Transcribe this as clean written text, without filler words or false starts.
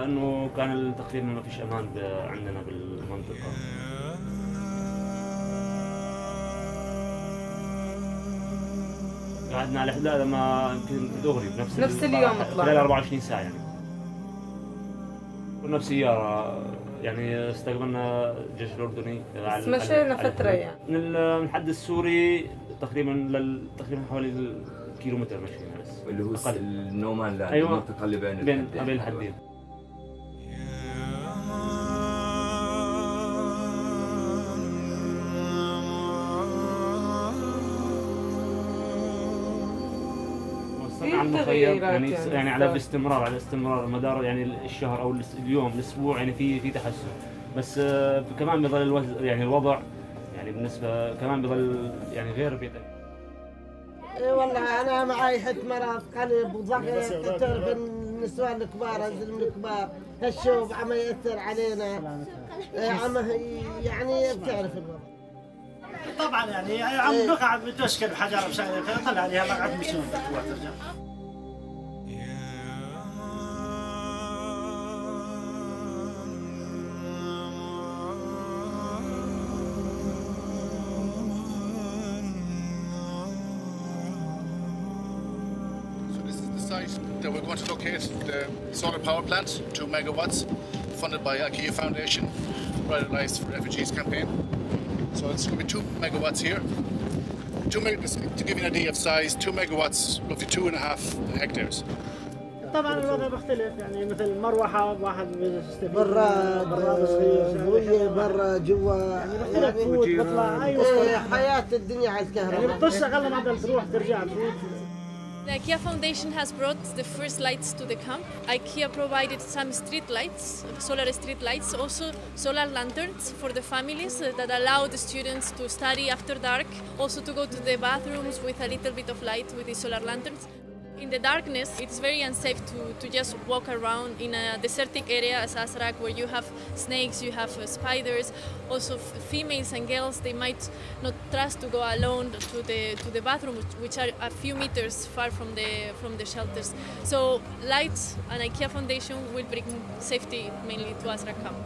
لأنه كان تقريبا ما فيش أمان عندنا بالمنطقة. قعدنا على حدود ما يمكن دغري بنفس اليوم طلعنا خلال 24 ساعة يعني. كنا بسيارة يعني استقبلنا الجيش الأردني. بس مشينا فترة يعني. من الحد السوري تقريبا حوالي كيلومتر مشينا بس. اللي هو النومان لاند. أيوة. المنطقة اللي بين الحدين. على المخيم يعني على باستمرار مدار يعني الشهر او اليوم الاسبوع يعني في تحسن، بس كمان بيظل يعني الوضع يعني بالنسبه كمان بيظل يعني غير بيتك. والله انا معي حد مرض قلب وضغط، تعرف النسوان الكبار الزلم الكبار هالشوب عم ياثر علينا، عم يعني بتعرف الوضع. طبعا يعني عم نقع بتشكل بحجر بشغله فطلع عليها مقعد مشون وترجع. That we're going to locate the solar power plant, 2 megawatts, funded by IKEA Foundation, Right for Refugees campaign. So it's going to be 2 megawatts here. To give you an idea of size, 2 megawatts, roughly 2.5 hectares. طبعا الوضع بيختلف يعني مثل مروحه واحد بيستفيد برا برا جوا يعني بفوت بطلع ايوه حياه الدنيا على الكهرباء يعني بتشتغل ما بدل تروح ترجع تفوت. The IKEA Foundation has brought the first lights to the camp. IKEA provided some street lights, solar street lights, also solar lanterns for the families that allow the students to study after dark, also to go to the bathrooms with a little bit of light with the solar lanterns. In the darkness, it's very unsafe to just walk around in a desertic area as Azraq, where you have snakes, you have spiders. Also, females and girls, they might not trust to go alone to the bathroom, which are a few meters far from the shelters. So, Lights and IKEA Foundation will bring safety mainly to Azraq camp.